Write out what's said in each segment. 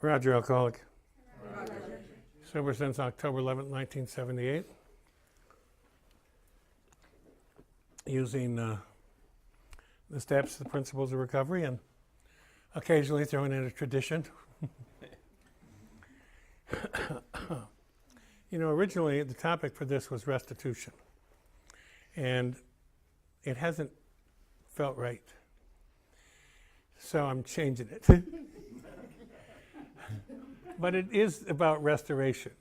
Roger, alcoholic. Roger. Sober since October 11th, 1978. Using the steps, the principles of recovery, and occasionally throwing in a tradition. Originally the topic for this was restitution. And it hasn't felt right. So I'm changing it. But it is about restoration.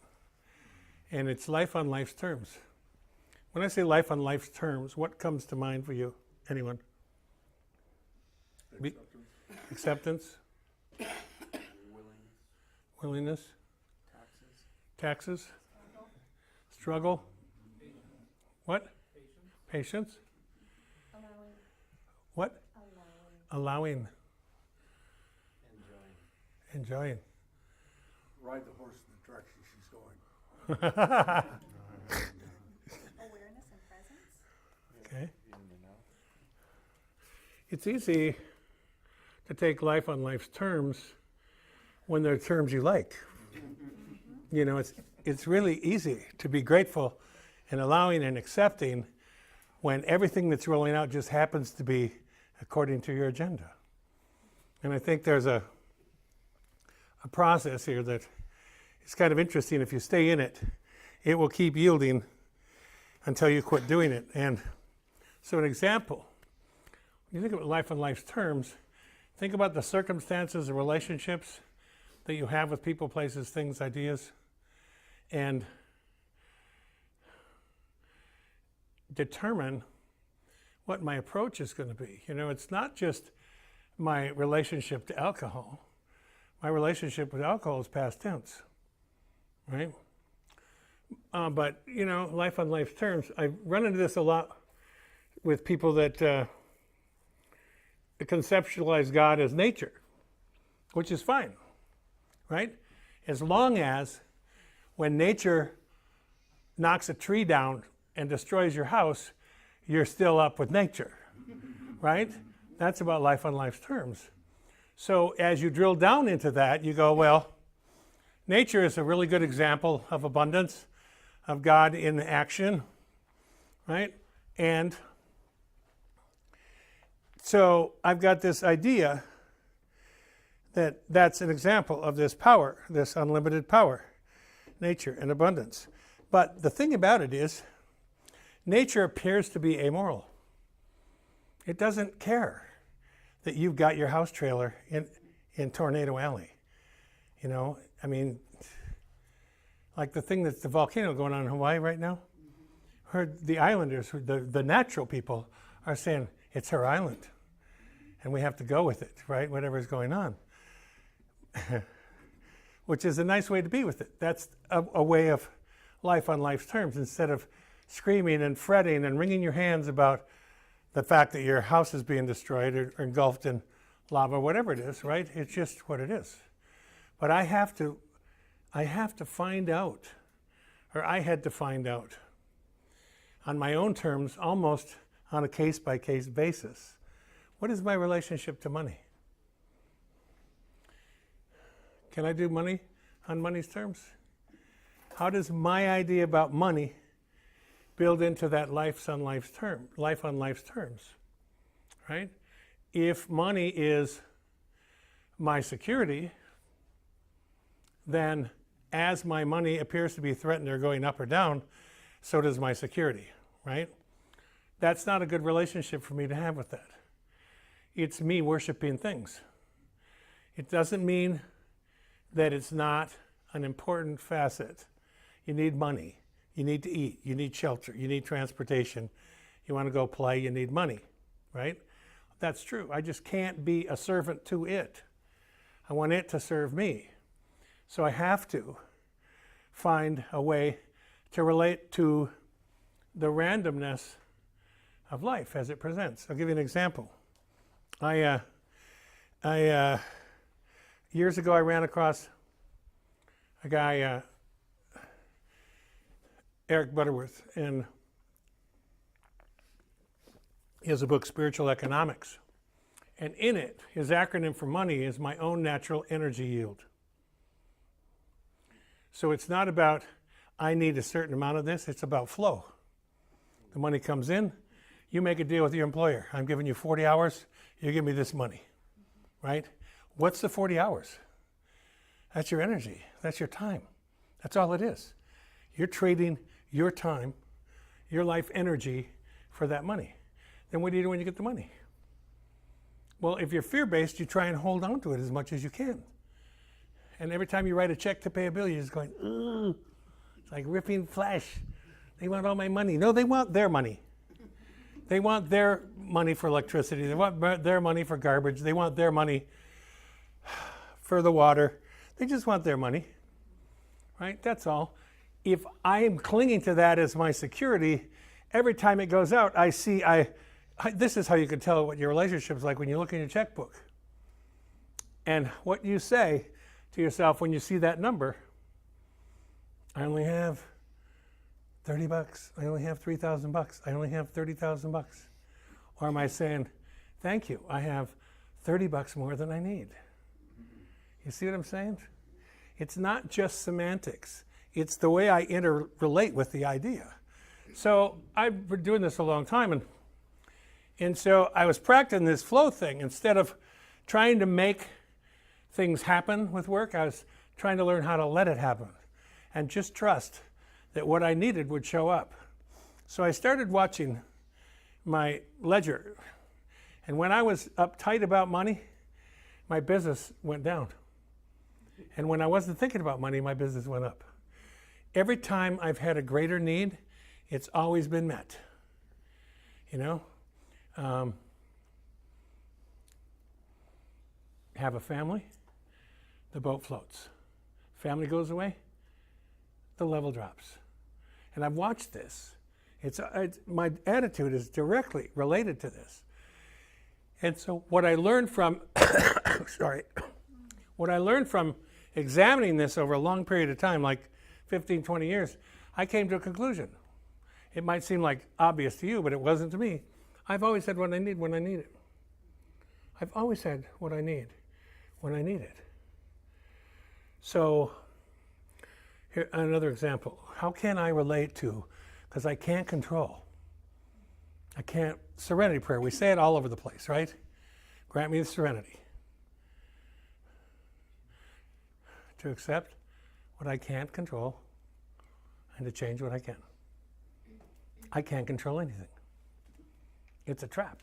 And it's life on life's terms. When I say life on life's terms, what comes to mind for you? Anyone? Acceptance? Willingness? Taxes? Struggle? What? Patience? Allowing. What? Allowing. Enjoying. Ride the horse in the direction she's going. Awareness and presence. Okay. It's easy to take life on life's terms when they're terms you like. It's really easy to be grateful and allowing and accepting when everything that's rolling out just happens to be according to your agenda. And I think there's a process here that is kind of interesting. If you stay in it, it will keep yielding until you quit doing it. And so an example, when you think about life on life's terms, think about the circumstances and relationships that you have with people, places, things, ideas, and determine what my approach is going to be. It's not just my relationship to alcohol. My relationship with alcohol is past tense, right? But, life on life's terms, I run into this a lot with people that conceptualize God as nature, which is fine, right? As long as when nature knocks a tree down and destroys your house, you're still up with nature, right? That's about life on life's terms. So as you drill down into that, you go, well, nature is a really good example of abundance, of God in action, right? And so I've got this idea that that's an example of this power, this unlimited power, nature and abundance. But the thing about it is, nature appears to be amoral. It doesn't care that you've got your house trailer in Tornado Alley. Like the thing that's the volcano going on in Hawaii right now. Heard the islanders, the natural people, are saying it's her island, and we have to go with it, right? Whatever's going on, which is a nice way to be with it. That's a way of life on life's terms, instead of screaming and fretting and wringing your hands about the fact that your house is being destroyed or engulfed in lava, whatever it is, right? It's just what it is. But I have to find out, or I had to find out on my own terms, almost on a case-by-case basis, what is my relationship to money? Can I do money on money's terms? How does my idea about money build into that life on life's terms, right? If money is my security, then as my money appears to be threatened or going up or down, so does my security, right? That's not a good relationship for me to have with that. It's me worshiping things. It doesn't mean that it's not an important facet. You need money. You need to eat. You need shelter. You need transportation. You want to go play. You need money, right? That's true. I just can't be a servant to it. I want it to serve me. So I have to find a way to relate to the randomness of life as it presents. I'll give you an example. I years ago, I ran across a guy, Eric Butterworth, and he has a book, Spiritual Economics. And in it, his acronym for money is my own natural energy yield. So it's not about, I need a certain amount of this, it's about flow. The money comes in, you make a deal with your employer. I'm giving you 40 hours, you give me this money, right? What's the 40 hours? That's your energy, that's your time. That's all it is. You're trading your time, your life energy for that money. Then what do you do when you get the money? Well, if you're fear-based, you try and hold on to it as much as you can. And every time you write a check to pay a bill, you're just going, ooh, it's like ripping flesh. They want all my money. No, they want their money. They want their money for electricity. They want their money for garbage. They want their money for the water. They just want their money, right? That's all. If I am clinging to that as my security, every time it goes out, I see, this is how you can tell what your relationship is like when you look in your checkbook. And what you say to yourself when you see that number, I only have $30, I only have 3,000 bucks, I only have 30,000 bucks. Or am I saying, thank you, I have 30 bucks more than I need? You see what I'm saying? It's not just semantics. It's the way I interrelate with the idea. So I've been doing this a long time, and so I was practicing this flow thing. Instead of trying to make things happen with work, I was trying to learn how to let it happen and just trust that what I needed would show up. So I started watching my ledger, and when I was uptight about money, my business went down. And when I wasn't thinking about money, my business went up. Every time I've had a greater need, it's always been met. You know? Have a family, the boat floats. Family goes away, the level drops. And I've watched this. My attitude is directly related to this. And so what I learned from, what I learned from examining this over a long period of time, like 15, 20 years, I came to a conclusion. It might seem like obvious to you, but it wasn't to me. I've always said what I need when I need it. I've always said what I need when I need it. So, here, another example. How can I relate to, because I can't control. I can't, serenity prayer, we say it all over the place, right? Grant me the serenity to accept what I can't control and to change what I can. I can't control anything. It's a trap.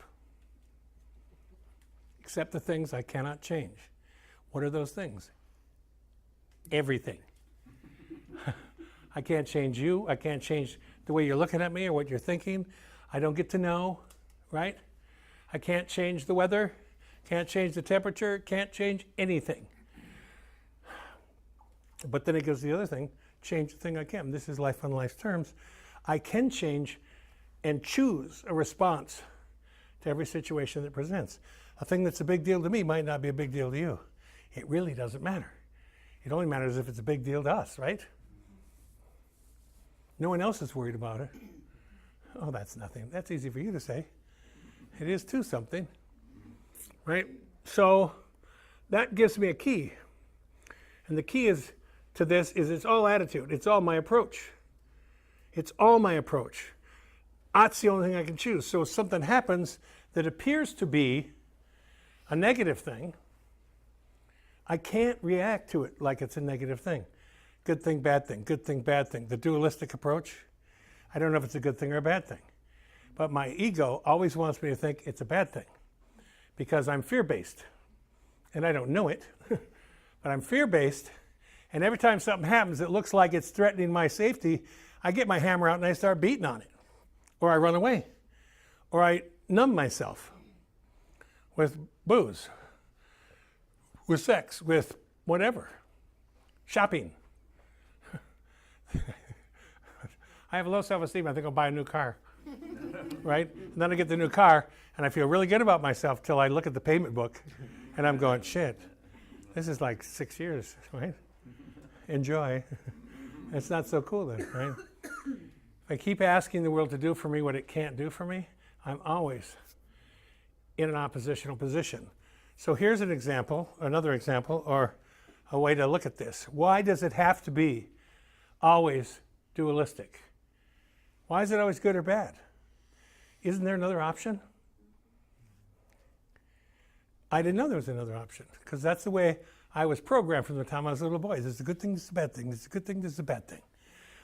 Except the things I cannot change. What are those things? Everything. I can't change you. I can't change the way you're looking at me or what you're thinking. I don't get to know, right? I can't change the weather. Can't change the temperature. Can't change anything. But then it goes to the other thing, change the thing I can. This is life on life's terms. I can change and choose a response to every situation that presents. A thing that's a big deal to me might not be a big deal to you. It really doesn't matter. It only matters if it's a big deal to us, right? No one else is worried about it. Oh, that's nothing. That's easy for you to say. It is too something, right? So that gives me a key. And the key is to this is it's all attitude. It's all my approach. It's all my approach. That's the only thing I can choose. So if something happens that appears to be a negative thing, I can't react to it like it's a negative thing. Good thing, bad thing, good thing, bad thing. The dualistic approach, I don't know if it's a good thing or a bad thing. But my ego always wants me to think it's a bad thing because I'm fear-based. And I don't know it, but I'm fear-based. And every time something happens that looks like it's threatening my safety, I get my hammer out and I start beating on it. Or I run away. Or I numb myself with booze, with sex, with whatever, shopping. I have low self-esteem. I think I'll buy a new car, right? And then I get the new car, and I feel really good about myself till I look at the payment book, and I'm going, shit, this is like 6 years, right? Enjoy. It's not so cool then, right? If I keep asking the world to do for me what it can't do for me, I'm always in an oppositional position. So here's an example, another example, or a way to look at this. Why does it have to be always dualistic? Why is it always good or bad? Isn't there another option? I didn't know there was another option because that's the way I was programmed from the time I was a little boy. There's a good thing, there's a bad thing. There's a good thing, there's a bad thing.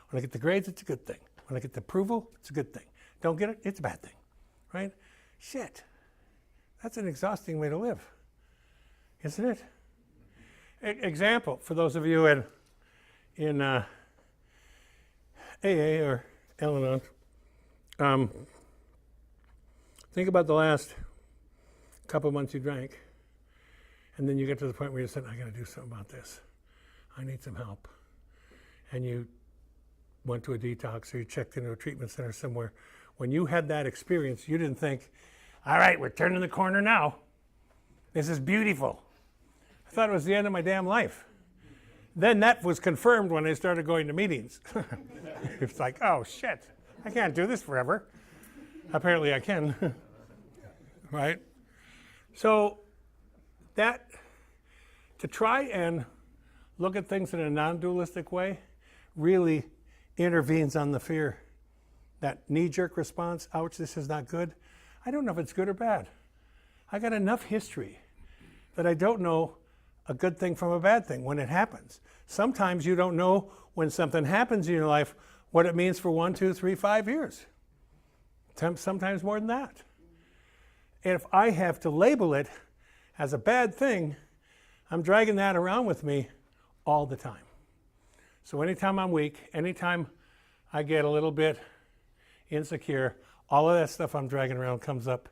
When I get the grades, it's a good thing. When I get the approval, it's a good thing. Don't get it, it's a bad thing, right? Shit, that's an exhausting way to live, isn't it? Example, for those of you in AA or Al-Anon, think about the last couple months you drank, and then you get to the point where you said, I got to do something about this. I need some help. And you went to a detox or you checked into a treatment center somewhere. When you had that experience, you didn't think, all right, we're turning the corner now. This is beautiful. I thought it was the end of my damn life. Then that was confirmed when I started going to meetings. It's like, oh shit, I can't do this forever. Apparently I can, right? So that, to try and look at things in a non-dualistic way really intervenes on the fear. That knee-jerk response, ouch, this is not good. I don't know if it's good or bad. I got enough history that I don't know a good thing from a bad thing when it happens. Sometimes you don't know when something happens in your life what it means for 1, 2, 3, 5 years. Sometimes more than that. And if I have to label it as a bad thing, I'm dragging that around with me all the time. So anytime I'm weak, anytime I get a little bit insecure, all of that stuff I'm dragging around comes up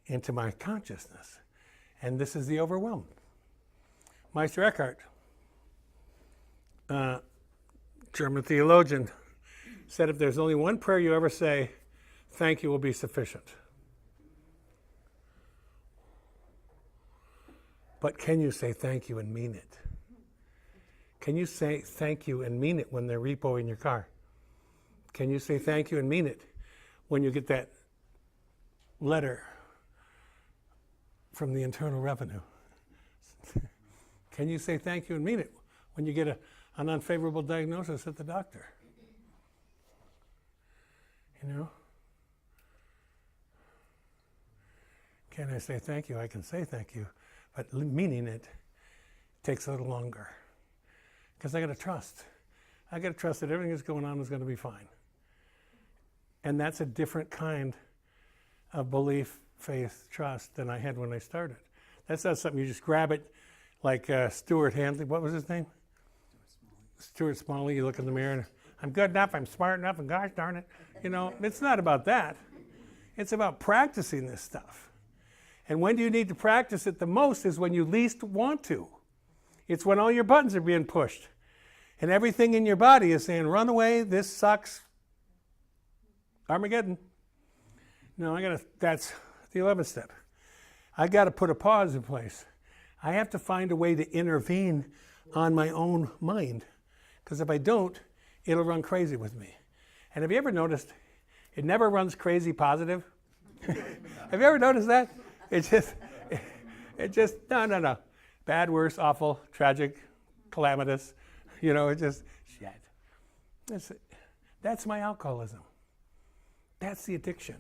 into my consciousness. And this is the overwhelm. Meister Eckhart, German theologian, said if there's only one prayer you ever say, thank you will be sufficient. But can you say thank you and mean it? Can you say thank you and mean it when they're repoing your car? Can you say thank you and mean it when you get that letter from the Internal Revenue? Can you say thank you and mean it when you get an unfavorable diagnosis at the doctor? You know? Can I say thank you? I can say thank you, but meaning it takes a little longer. Because I got to trust. I got to trust that everything that's going on is going to be fine. And that's a different kind of belief, faith, trust than I had when I started. That's not something you just grab it like Stuart Handley. What was his name? Stuart Smalley. You look in the mirror and I'm good enough, I'm smart enough, and gosh darn it. You know, it's not about that. It's about practicing this stuff. And when do you need to practice it the most is when you least want to. It's when all your buttons are being pushed. And everything in your body is saying, run away, this sucks. Armageddon. No, that's the 11th step. I got to put a pause in place. I have to find a way to intervene on my own mind. Because if I don't, it'll run crazy with me. And have you ever noticed it never runs crazy positive? Have you ever noticed that? It just, no. Bad, worse, awful, tragic, calamitous. You know, it just, shit. That's my alcoholism. That's the addiction.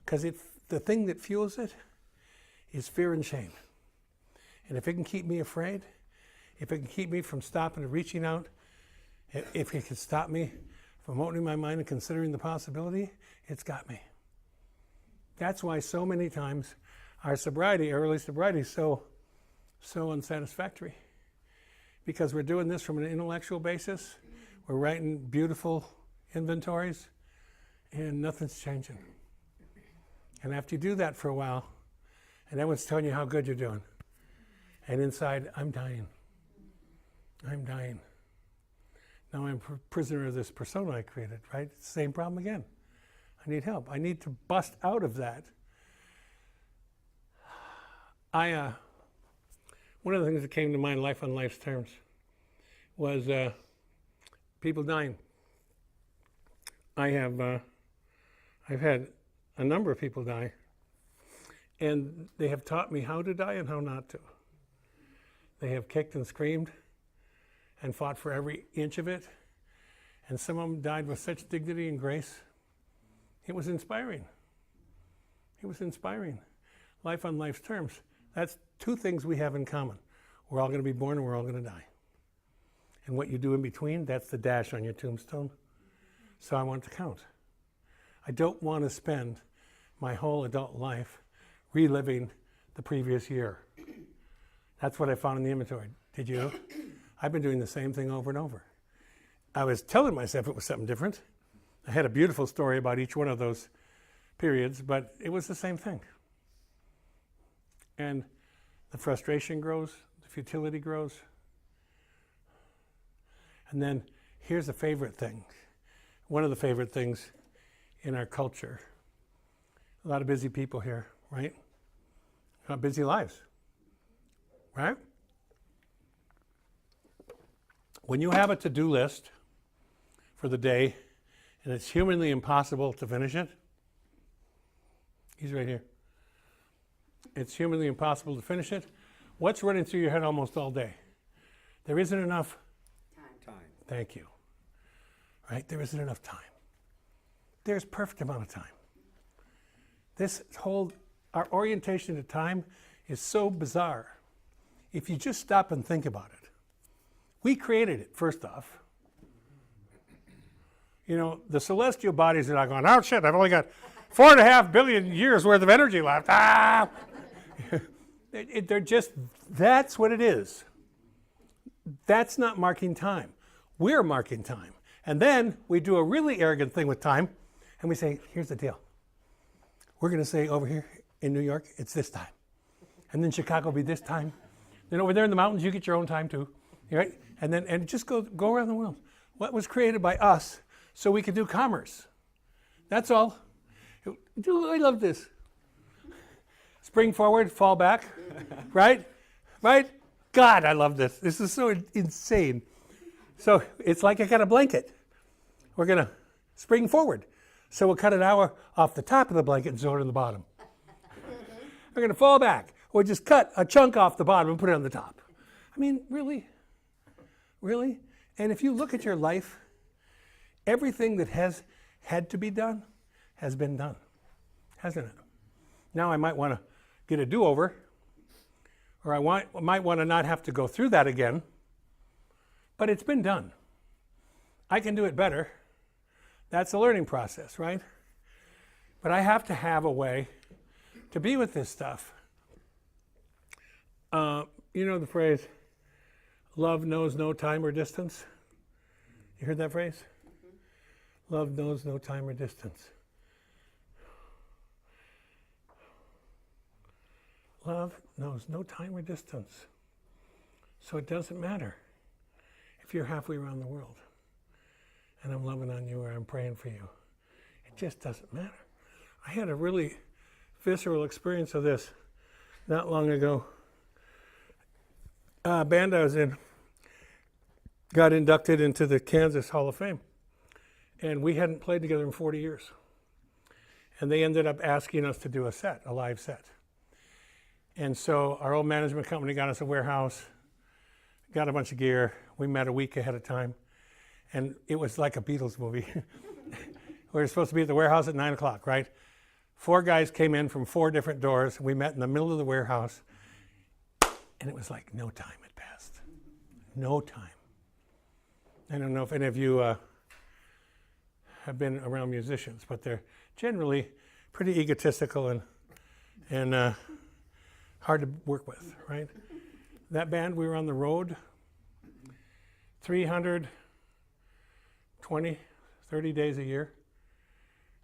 Because the thing that fuels it is fear and shame. And if it can keep me afraid, if it can keep me from stopping and reaching out, if it can stop me from opening my mind and considering the possibility, it's got me. That's why so many times our early sobriety is so unsatisfactory. Because we're doing this from an intellectual basis, we're writing beautiful inventories, and nothing's changing. And after you do that for a while, and everyone's telling you how good you're doing, and inside, I'm dying. I'm dying. Now I'm a prisoner of this persona I created, right? It's the same problem again. I need help. I need to bust out of that. One of the things that came to mind, life on life's terms, was people dying. I've had a number of people die, and they have taught me how to die and how not to. They have kicked and screamed and fought for every inch of it, And some of them died with such dignity and grace. It was inspiring. It was inspiring. Life on life's terms. That's two things we have in common. We're all going to be born and we're all going to die. And what you do in between, that's the dash on your tombstone. So I want it to count. I don't want to spend my whole adult life reliving the previous year. That's what I found in the inventory. Did you? I've been doing the same thing over and over. I was telling myself it was something different. I had a beautiful story about each one of those periods, but it was the same thing. And the frustration grows, the futility grows. And then here's a favorite thing. One of the favorite things in our culture. A lot of busy people here, right? Busy lives, right? When you have a to-do list for the day and it's humanly impossible to finish it, he's right here. It's humanly impossible to finish it. What's running through your head almost all day? There isn't enough Time. Thank you. Right? There isn't enough time. There's perfect amount of time. Our orientation to time is so bizarre. If you just stop and think about it. We created it, first off. You know, the celestial bodies are not going, oh shit, I've only got 4.5 billion years worth of energy left. Ah! They're just, that's what it is. That's not marking time. We're marking time. And then we do a really arrogant thing with time, and we say, here's the deal. We're going to say over here in New York, it's this time. And then Chicago will be this time. Then over there in the mountains, you get your own time too. Right? And just go around the world. What was created by us so we could do commerce. That's all. I love this. Spring forward, fall back. Right? Right? God, I love this. This is so insane. So it's like I got a blanket. We're going to spring forward. So we'll cut an hour off the top of the blanket and sew it in the bottom. We're going to fall back. Or just cut a chunk off the bottom and put it on the top. I mean, really? Really? And if you look at your life, everything that has had to be done has been done, hasn't it? Now I might want to get a do-over, or I might want to not have to go through that again, but it's been done. I can do it better. That's a learning process, right? But I have to have a way to be with this stuff. You know the phrase, love knows no time or distance? You heard that phrase? Mm-hmm. Love knows no time or distance. Love knows no time or distance. So it doesn't matter if you're halfway around the world and I'm loving on you or I'm praying for you. It just doesn't matter. I had a really visceral experience of this not long ago. Band I was in got inducted into the Kansas Hall of Fame. And we hadn't played together in 40 years. And they ended up asking us to do a live set. And so our old management company got us a warehouse, got a bunch of gear. We met a week ahead of time. And it was like a Beatles movie. We were supposed to be at the warehouse at 9 o'clock, right? 4 guys came in from 4 different doors. We met in the middle of the warehouse. And it was like no time had passed. No time. I don't know if any of you have been around musicians, but they're generally pretty egotistical and hard to work with, right? That band, we were on the road 320, 30 days a year,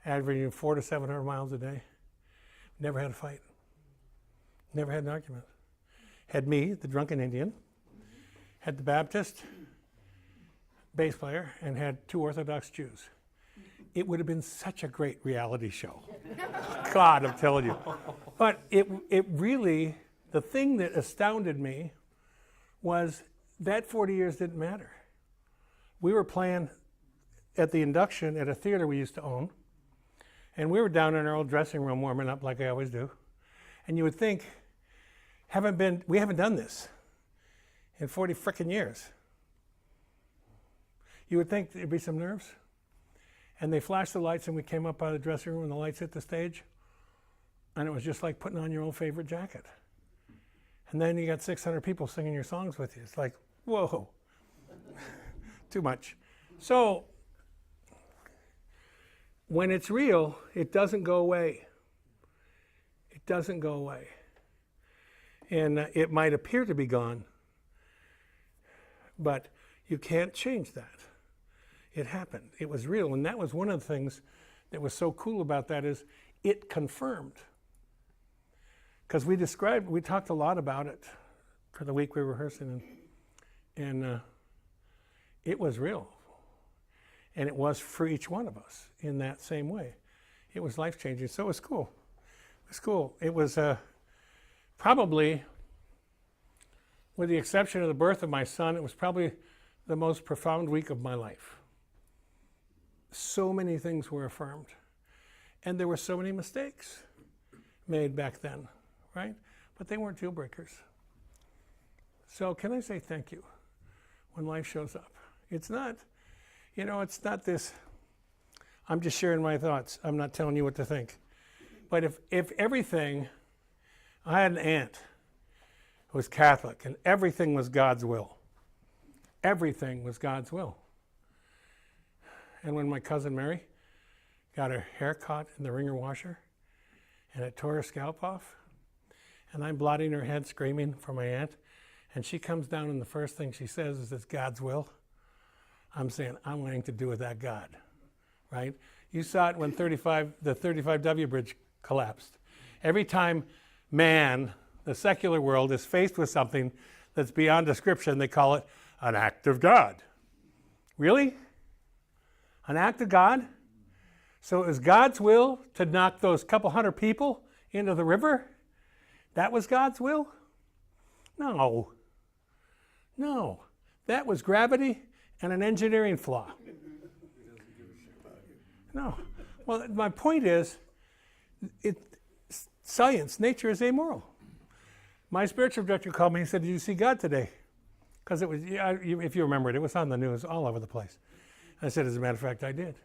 averaging 400 to 700 miles a day. Never had a fight. Never had an argument. Had me, the drunken Indian, had the Baptist bass player, and had 2 Orthodox Jews. It would have been such a great reality show. God, I'm telling you. But it really, the thing that astounded me was that 40 years didn't matter. We were playing at the induction at a theater we used to own, and we were down in our old dressing room warming up like I always do. And you would think, we haven't done this in 40 frickin' years. You would think there'd be some nerves. And they flashed the lights, and we came up out of the dressing room, and the lights hit the stage. And it was just like putting on your old favorite jacket. And then you got 600 people singing your songs with you. It's like, whoa, too much. So when it's real, it doesn't go away. It doesn't go away. And it might appear to be gone, but you can't change that. It happened. It was real. And that was one of the things that was so cool about that is it confirmed. Because we talked a lot about it for the week we were rehearsing, and it was real. And it was for each one of us in that same way. It was life-changing. So it was cool. It was cool. It was probably, with the exception of the birth of my son, it was probably the most profound week of my life. So many things were affirmed. And there were so many mistakes made back then, right? But they weren't deal breakers. So can I say thank you when life shows up? It's not, it's not this, I'm just sharing my thoughts. I'm not telling you what to think. But if everything, I had an aunt who was Catholic, and everything was God's will. Everything was God's will. And when my cousin Mary got her hair caught in the wringer washer, and it tore her scalp off, and I'm blotting her head screaming for my aunt, and she comes down and the first thing she says is, it's God's will. I'm saying, I'm wanting to do with that God, right? You saw it when the 35W bridge collapsed. Every time man, the secular world, is faced with something that's beyond description, they call it an act of God. Really? An act of God? So it was God's will to knock those couple hundred people into the river? That was God's will? No. No. That was gravity and an engineering flaw. No. Well, my point is, science, nature is amoral. My spiritual director called me and said, did you see God today? Because it was, if you remember it was on the news all over the place. I said, as a matter of fact, I did.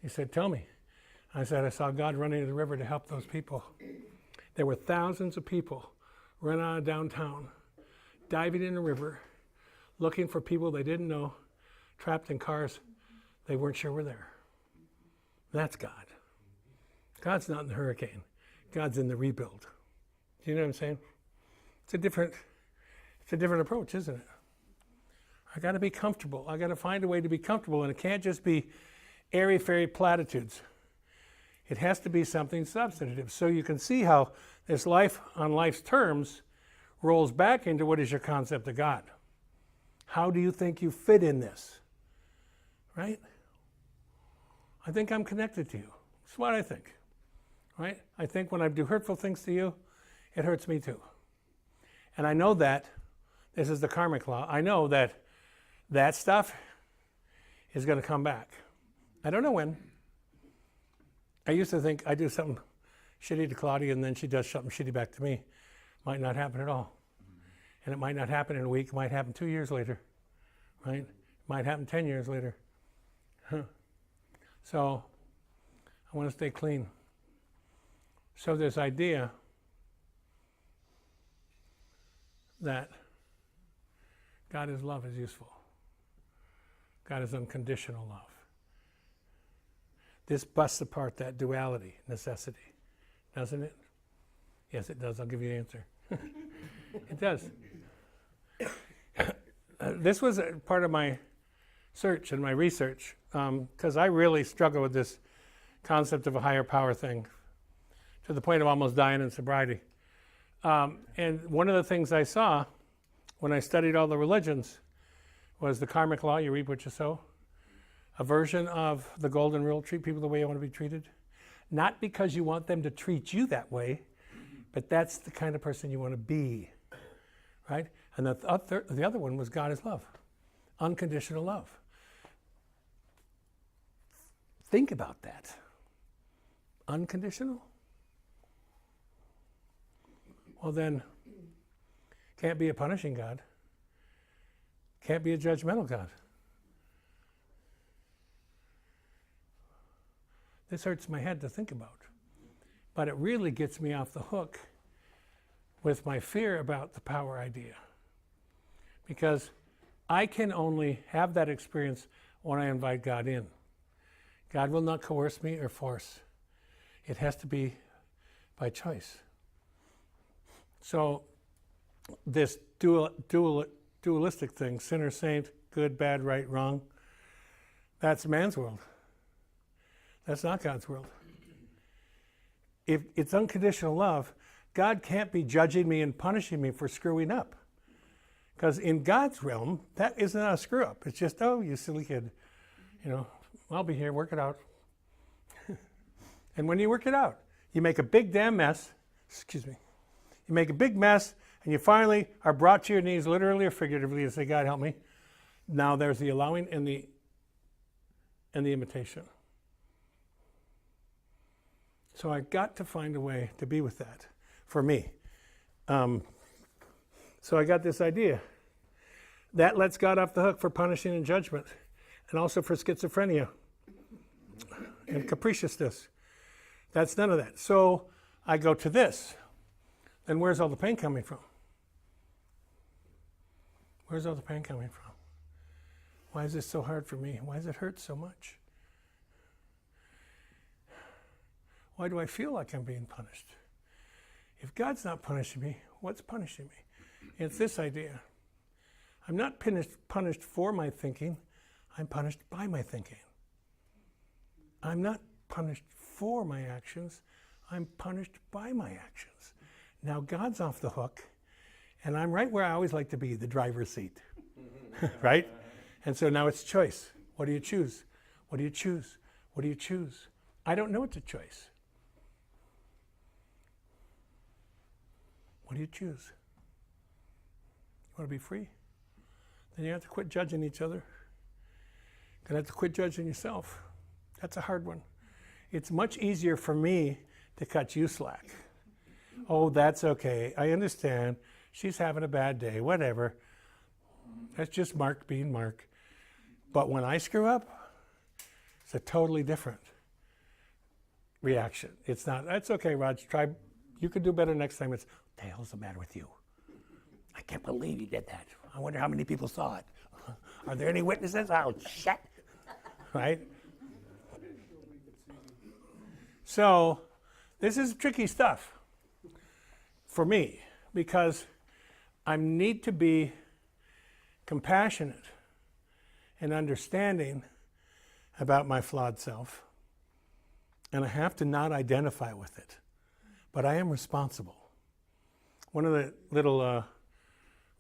He said, tell me. I said, I saw God running to the river to help those people. There were thousands of people running out of downtown, diving in the river, looking for people they didn't know, trapped in cars they weren't sure were there. That's God. God's not in the hurricane. God's in the rebuild. Do you know what I'm saying? It's a different approach, isn't it? I got to be comfortable. I got to find a way to be comfortable, and it can't just be airy-fairy platitudes. It has to be something substantive. So you can see how this life on life's terms rolls back into what is your concept of God. How do you think you fit in this? Right? I think I'm connected to you. That's what I think. Right? I think when I do hurtful things to you, it hurts me too. And I know that, this is the karmic law, I know that that stuff is going to come back. I don't know when. I used to think I do something shitty to Claudia and then she does something shitty back to me. Might not happen at all. And it might not happen in a week. It might happen 2 years later. Right? It might happen 10 years later. So I want to stay clean. So this idea that God is love is useful. God is unconditional love. This busts apart that duality, necessity, doesn't it? Yes, it does. I'll give you the answer. It does. This was a part of my search and my research, because I really struggle with this concept of a higher power thing to the point of almost dying in sobriety. And one of the things I saw when I studied all the religions was the karmic law, you reap what you sow. A version of the golden rule, treat people the way you want to be treated. Not because you want them to treat you that way, but that's the kind of person you want to be, right? And the other one was God is love, unconditional love. Think about that. Unconditional? Well then, can't be a punishing God. Can't be a judgmental God. This hurts my head to think about. But it really gets me off the hook with my fear about the power idea. Because I can only have that experience when I invite God in. God will not coerce me or force. It has to be by choice. So this dualistic thing, sinner, saint, good, bad, right, wrong, that's man's world. That's not God's world. If it's unconditional love, God can't be judging me and punishing me for screwing up. Because in God's realm, that isn't a screw up. It's just, oh, you silly kid. I'll be here, work it out. And when you work it out, you make a big damn mess. Excuse me. You make a big mess, and you finally are brought to your knees, literally or figuratively, and say, God, help me. Now there's the allowing and the invitation. So I got to find a way to be with that for me. So I got this idea. That lets God off the hook for punishing and judgment, and also for schizophrenia and capriciousness. That's none of that. So I go to this. Then where's all the pain coming from? Where's all the pain coming from? Why is this so hard for me? Why does it hurt so much? Why do I feel like I'm being punished? If God's not punishing me, what's punishing me? It's this idea. I'm not punished for my thinking. I'm punished by my thinking. I'm not punished for my actions. I'm punished by my actions. Now God's off the hook, and I'm right where I always like to be, the driver's seat. Right? And so now it's choice. What do you choose? What do you choose? What do you choose? I don't know it's a choice. What do you choose? You want to be free? Then you have to quit judging each other. You're going to have to quit judging yourself. That's a hard one. It's much easier for me to cut you slack. Oh, that's okay. I understand. She's having a bad day. Whatever. That's just Mark being Mark. But when I screw up, it's a totally different reaction. It's not, that's okay, Raj. Try. You could do better next time. It's, what the hell's the matter with you? I can't believe you did that. I wonder how many people saw it. Are there any witnesses? Oh, shit. Right? So, this is tricky stuff for me because I need to be compassionate and understanding about my flawed self, and I have to not identify with it, but I am responsible. One of the little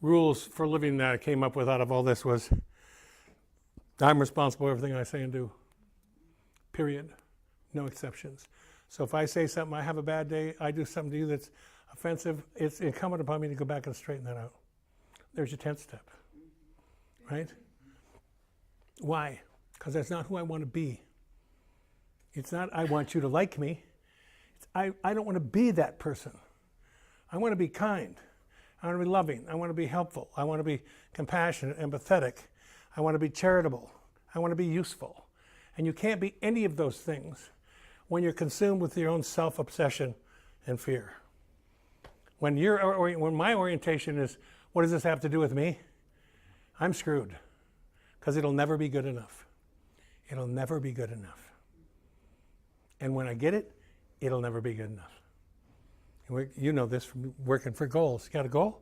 rules for living that I came up with out of all this was I'm responsible for everything I say and do, period, no exceptions. So if I say something, I have a bad day, I do something to you that's offensive, it's incumbent upon me to go back and straighten that out. There's your 10th step, right? Why? Because that's not who I want to be. It's not I want you to like me. It's, I don't want to be that person. I want to be kind. I want to be loving. I want to be helpful. I want to be compassionate, empathetic. I want to be charitable. I want to be useful. And you can't be any of those things when you're consumed with your own self-obsession and fear. When my orientation is, what does this have to do with me? I'm screwed, because it'll never be good enough. It'll never be good enough. And when I get it, it'll never be good enough. You know this from working for goals. You got a goal?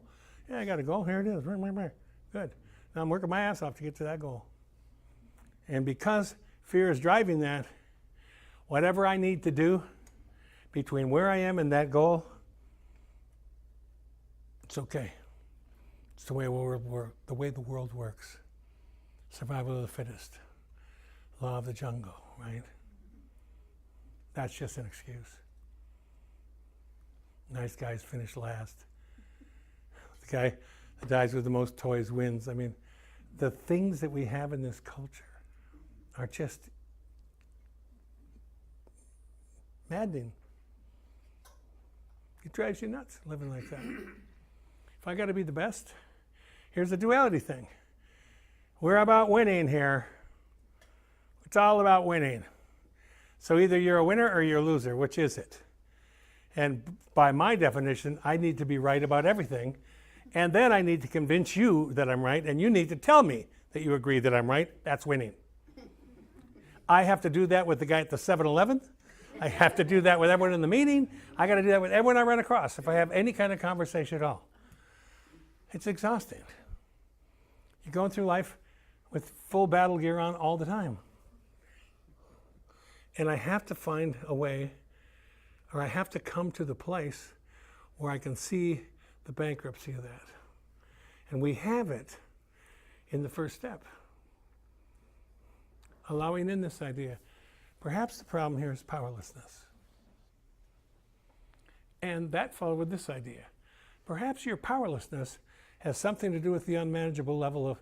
Yeah, I got a goal. Here it is. Good. Now I'm working my ass off to get to that goal. And because fear is driving that, whatever I need to do between where I am and that goal, it's okay. It's the way the world works. Survival of the fittest. Law of the jungle, right? That's just an excuse. Nice guys finish last. The guy that dies with the most toys wins. I mean, the things that we have in this culture are just maddening. It drives you nuts living like that. If I got to be the best, here's the duality thing. We're about winning here. It's all about winning. So either you're a winner or you're a loser. Which is it? And by my definition, I need to be right about everything. And then I need to convince you that I'm right, and you need to tell me that you agree that I'm right. That's winning. I have to do that with the guy at the 7-Eleven. I have to do that with everyone in the meeting. I got to do that with everyone I run across if I have any kind of conversation at all. It's exhausting. You're going through life with full battle gear on all the time. And I have to find a way, or I have to come to the place where I can see the bankruptcy of that. And we have it in the first step. Allowing in this idea. Perhaps the problem here is powerlessness. And that followed with this idea. Perhaps your powerlessness has something to do with the unmanageable level of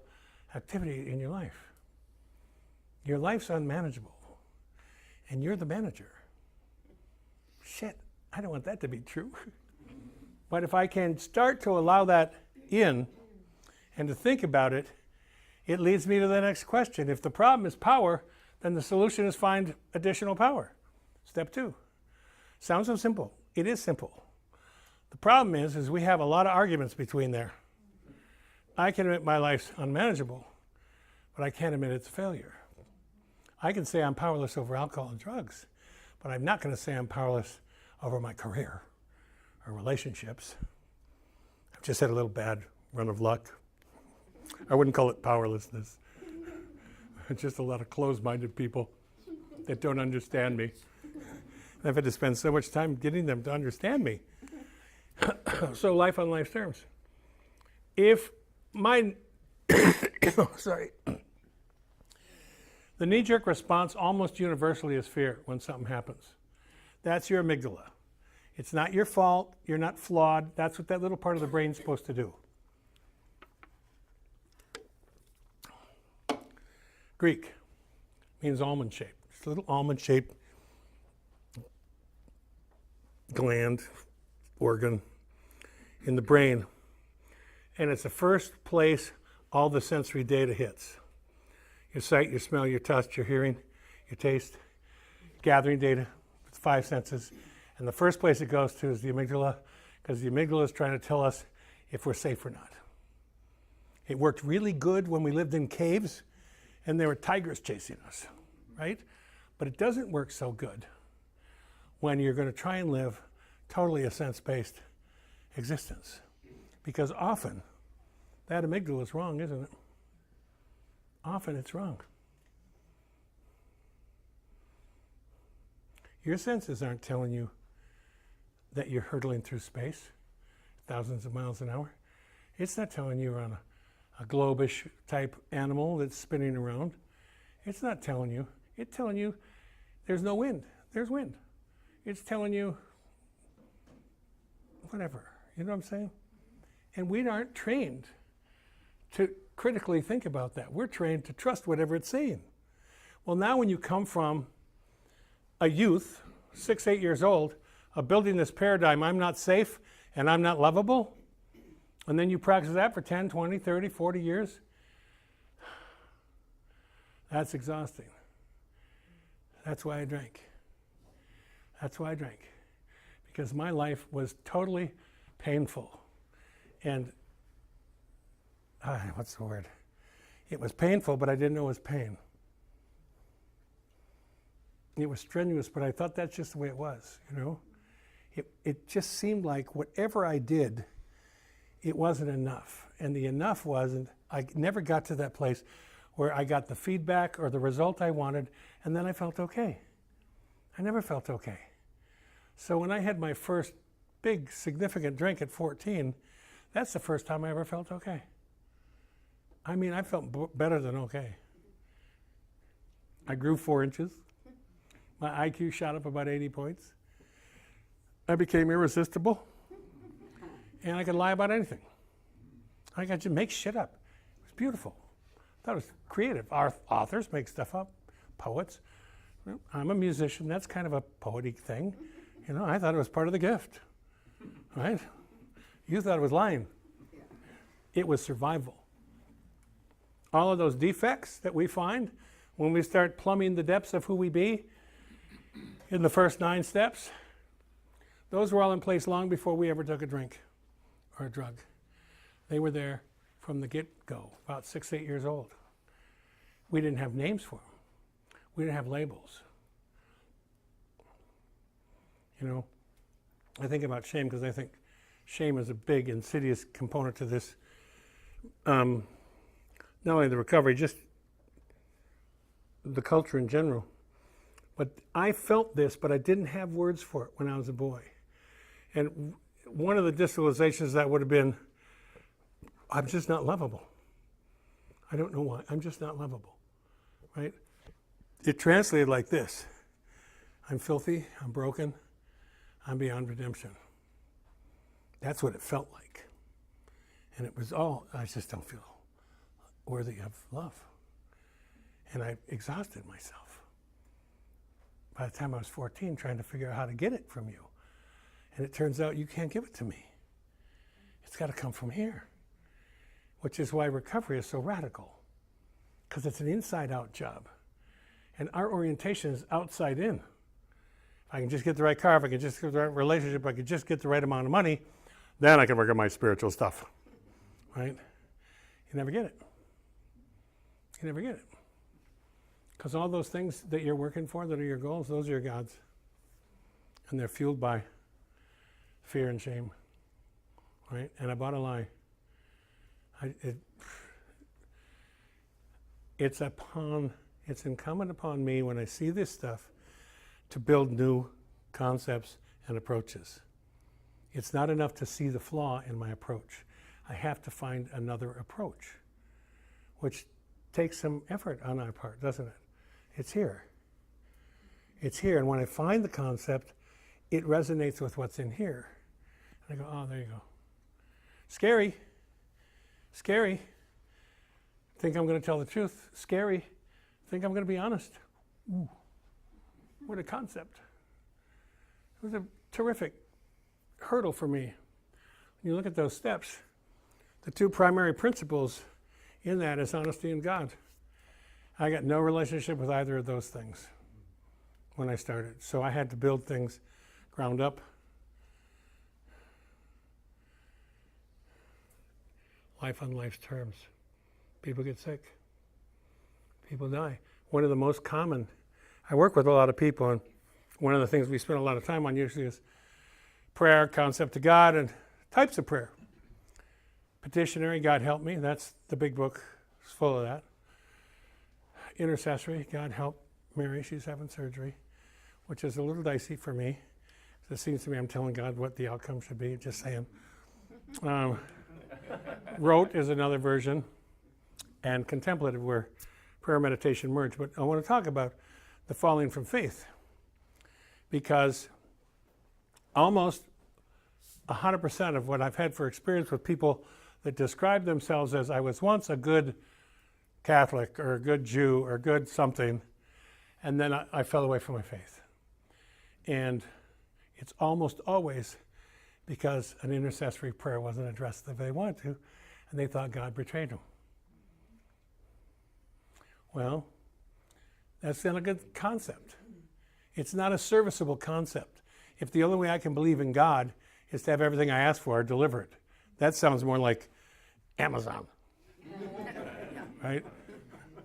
activity in your life. Your life's unmanageable, and you're the manager. Shit, I don't want that to be true. But if I can start to allow that in and to think about it, it leads me to the next question. If the problem is power, then the solution is find additional power. Step 2. Sounds so simple. It is simple. The problem is we have a lot of arguments between there. I can admit my life's unmanageable, but I can't admit it's a failure. I can say I'm powerless over alcohol and drugs, but I'm not going to say I'm powerless over my career or relationships. I've just had a little bad run of luck. I wouldn't call it powerlessness. Just a lot of closed-minded people that don't understand me. I've had to spend so much time getting them to understand me. So life on life's terms. If my, sorry, the knee-jerk response almost universally is fear when something happens. That's your amygdala. It's not your fault. You're not flawed. That's what that little part of the brain's supposed to do. Greek means almond shape. It's a little almond shaped gland, organ in the brain. And it's the first place all the sensory data hits. Your sight, your smell, your touch, your hearing, your taste, gathering data, it's 5 senses. And the first place it goes to is the amygdala, because the amygdala is trying to tell us if we're safe or not. It worked really good when we lived in caves and there were tigers chasing us, right? But it doesn't work so good when you're going to try and live totally a sense-based existence. Because often, that amygdala is wrong, isn't it? Often it's wrong. Your senses aren't telling you that you're hurtling through space, thousands of miles an hour. It's not telling you you're on a globish type animal that's spinning around. It's not telling you. It's telling you there's no wind. There's wind. It's telling you whatever. You know what I'm saying? And we aren't trained to critically think about that. We're trained to trust whatever it's saying. Well, now when you come from a youth, 6, 8 years old, of building this paradigm, I'm not safe and I'm not lovable, and then you practice that for 10, 20, 30, 40 years, that's exhausting. That's why I drank. That's why I drank. Because my life was totally painful. And, what's the word? It was painful, but I didn't know it was pain. It was strenuous, but I thought that's just the way it was, you know? It just seemed like whatever I did, it wasn't enough. And the enough wasn't, I never got to that place where I got the feedback or the result I wanted, and then I felt okay. I never felt okay. So when I had my first big, significant drink at 14, that's the first time I ever felt okay. I mean, I felt better than okay. I grew 4 inches. My IQ shot up about 80 points. I became irresistible. And I could lie about anything. I could just make shit up. It was beautiful. I thought it was creative. Our authors make stuff up, poets. Well, I'm a musician. That's kind of a poetic thing. You know, I thought it was part of the gift, right? You thought it was lying. It was survival. All of those defects that we find when we start plumbing the depths of who we be, in the first 9 steps, those were all in place long before we ever took a drink or a drug. They were there from the get-go, about 6, 8 years old. We didn't have names for them. We didn't have labels. You know, I think about shame because I think shame is a big, insidious component to this. Not only the recovery, just the culture in general. But I felt this, but I didn't have words for it when I was a boy. And one of the distilizations that would have been, I'm just not lovable. I don't know why. I'm just not lovable, right? It translated like this. I'm filthy, I'm broken, I'm beyond redemption. That's what it felt like. And it was all, I just don't feel worthy of love. And I exhausted myself. By the time I was 14, trying to figure out how to get it from you. And it turns out you can't give it to me. It's got to come from here. Which is why recovery is so radical. Because it's an inside-out job. And our orientation is outside in. If I can just get the right car, if I can just get the right relationship, if I can just get the right amount of money, then I can work on my spiritual stuff. Right? You never get it. You never get it. Because all those things that you're working for, that are your goals, those are your gods. And they're fueled by fear and shame. Right? And I bought a lie. It's incumbent upon me when I see this stuff to build new concepts and approaches. It's not enough to see the flaw in my approach. I have to find another approach, which takes some effort on our part, doesn't it? It's here. It's here, and when I find the concept, it resonates with what's in here. And I go, oh, there you go. Scary. Scary. Think I'm going to tell the truth. Scary. Think I'm going to be honest. Ooh. What a concept. It was a terrific hurdle for me. When you look at those steps, the 2 primary principles in that is honesty and God. I got no relationship with either of those things when I started. So I had to build things ground up. Life on life's terms. People get sick. People die. One of the most common, I work with a lot of people, and one of the things we spend a lot of time on usually is prayer, concept of God, and types of prayer. Petitionary, God help me, that's the big book, it's full of that. Intercessory, God help Mary, she's having surgery, which is a little dicey for me. It seems to me I'm telling God what the outcome should be, just saying. Rote is another version, and contemplative, where prayer and meditation merge. But I want to talk about the falling from faith, because almost 100% of what I've had for experience with people that describe themselves as, I was once a good Catholic or a good Jew or good something, and then I fell away from my faith. And it's almost always because an intercessory prayer wasn't addressed the way they wanted to, and they thought God betrayed them. Well, that's not a good concept. It's not a serviceable concept. If the only way I can believe in God is to have everything I ask for delivered, that sounds more like Amazon. Right?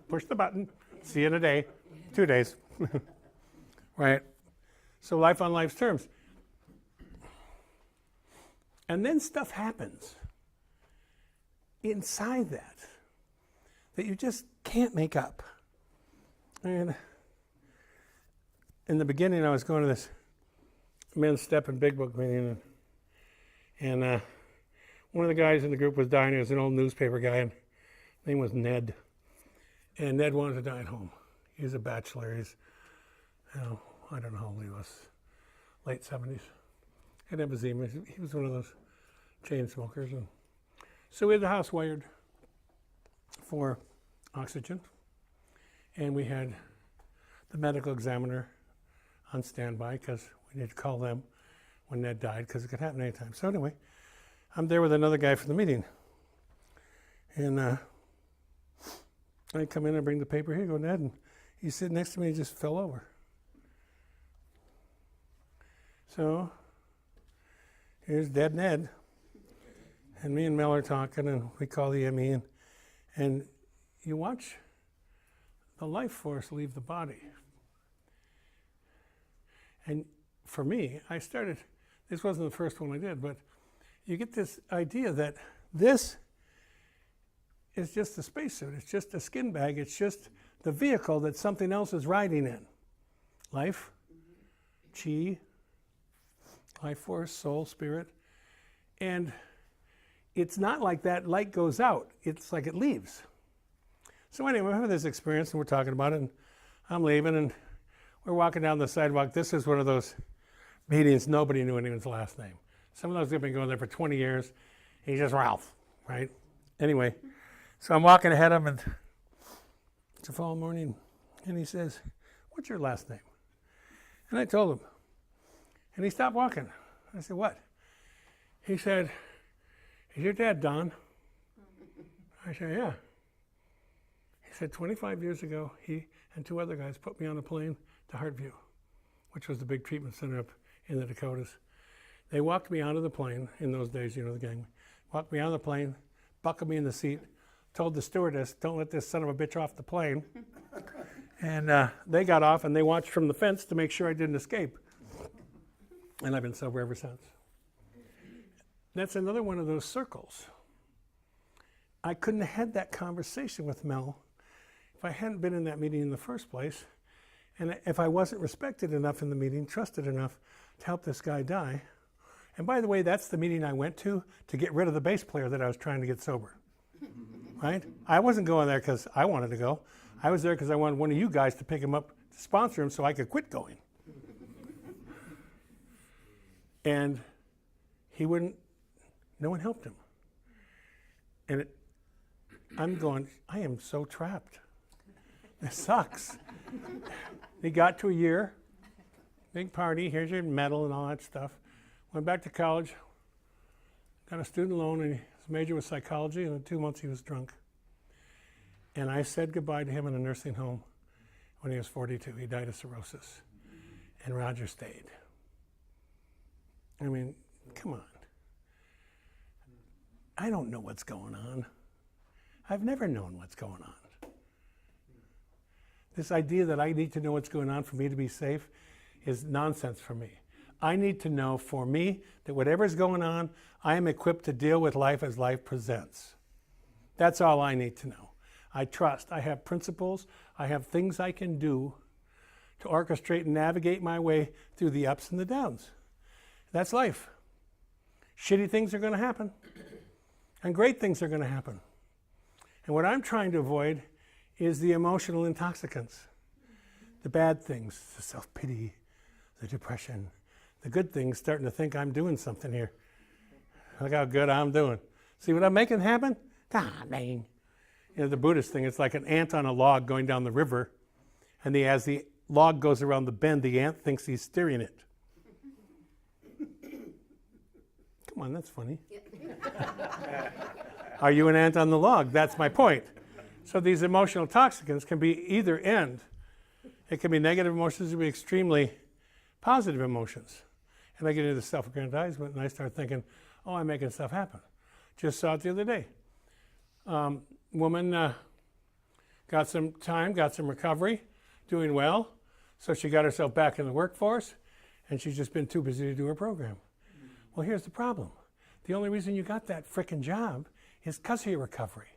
Push the button, see you in a day, 2 days. Right? So life on life's terms. And then stuff happens inside that you just can't make up. And in the beginning, I was going to this men's step and big book meeting, and one of the guys in the group was dying. He was an old newspaper guy, and his name was Ned. And Ned wanted to die at home. He was a bachelor. He's, I don't know how old he was, late 70s. Had emphysema. He was one of those chain smokers. And so we had the house wired for oxygen, and we had the medical examiner on standby because we needed to call them when Ned died, because it could happen anytime. So anyway, I'm there with another guy from the meeting, and I come in and bring the paper. Here you go, Ned. And he's sitting next to me. He just fell over. So here's Dead Ned. And me and Mel are talking, and we call the ME, and you watch the life force leave the body. And for me, this wasn't the first one I did, but you get this idea that this is just a spacesuit. It's just a skin bag. It's just the vehicle that something else is riding in. Life, chi, life force, soul, spirit. And it's not like that light goes out. It's like it leaves. So anyway, we have this experience, and we're talking about it, and I'm leaving, and we're walking down the sidewalk. This is one of those meetings nobody knew anyone's last name. Some of those have been going there for 20 years. He's just Ralph, right? Anyway, so I'm walking ahead of him, and it's a fall morning, and he says, "What's your last name?" And I told him, and he stopped walking. I said, "What?" He said, "Is your dad Don?" I said, "Yeah." He said, 25 years ago, he and 2 other guys put me on a plane to Hartview, which was the big treatment center up in the Dakotas. They walked me onto the plane, in those days, you know, the gang, walked me on the plane, buckled me in the seat, told the stewardess, "Don't let this son of a bitch off the plane." And they got off, and they watched from the fence to make sure I didn't escape. And I've been sober ever since. That's another one of those circles. I couldn't have had that conversation with Mel if I hadn't been in that meeting in the first place, and if I wasn't respected enough in the meeting, trusted enough to help this guy die. And by the way, that's the meeting I went to get rid of the bass player that I was trying to get sober. Right? I wasn't going there because I wanted to go. I was there because I wanted one of you guys to pick him up to sponsor him so I could quit going. And he wouldn't, no one helped him. And I'm going, I am so trapped. This sucks. He got to a year, big party, here's your medal and all that stuff. Went back to college, got a student loan, and his major was psychology, and in 2 months he was drunk. And I said goodbye to him in a nursing home when he was 42. He died of cirrhosis. And Roger stayed. I mean, come on. I don't know what's going on. I've never known what's going on. This idea that I need to know what's going on for me to be safe is nonsense for me. I need to know for me that whatever's going on, I am equipped to deal with life as life presents. That's all I need to know. I trust. I have principles. I have things I can do to orchestrate and navigate my way through the ups and the downs. That's life. Shitty things are going to happen, and great things are going to happen. And what I'm trying to avoid is the emotional intoxicants, the bad things, the self-pity, the depression, the good things starting to think I'm doing something here. Look how good I'm doing. See what I'm making happen? God dang. You know, the Buddhist thing, it's like an ant on a log going down the river, and as the log goes around the bend, the ant thinks he's steering it. Come on, that's funny. Are you an ant on the log? That's my point. So these emotional toxicants can be either end. It can be negative emotions, it can be extremely positive emotions. And I get into self-aggrandizement, and I start thinking, oh, I'm making stuff happen. Just saw it the other day. Woman got some time, got some recovery, doing well. So she got herself back in the workforce, and she's just been too busy to do her program. Well, here's the problem. The only reason you got that frickin' job is because of your recovery.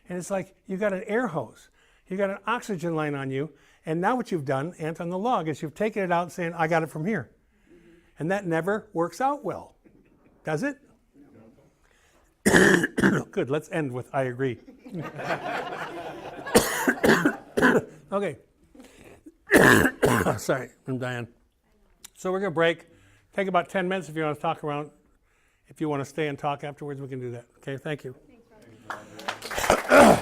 And it's like you got an air hose. You got an oxygen line on you, and now what you've done, ant on the log, is you've taken it out and saying, I got it from here. And that never works out well. Does it? Good, let's end with I agree. Okay. Sorry, I'm dying. So we're going to break. Take about 10 minutes if you want to talk around. If you want to stay and talk afterwards, we can do that. Okay, thank you. Thanks, Roger.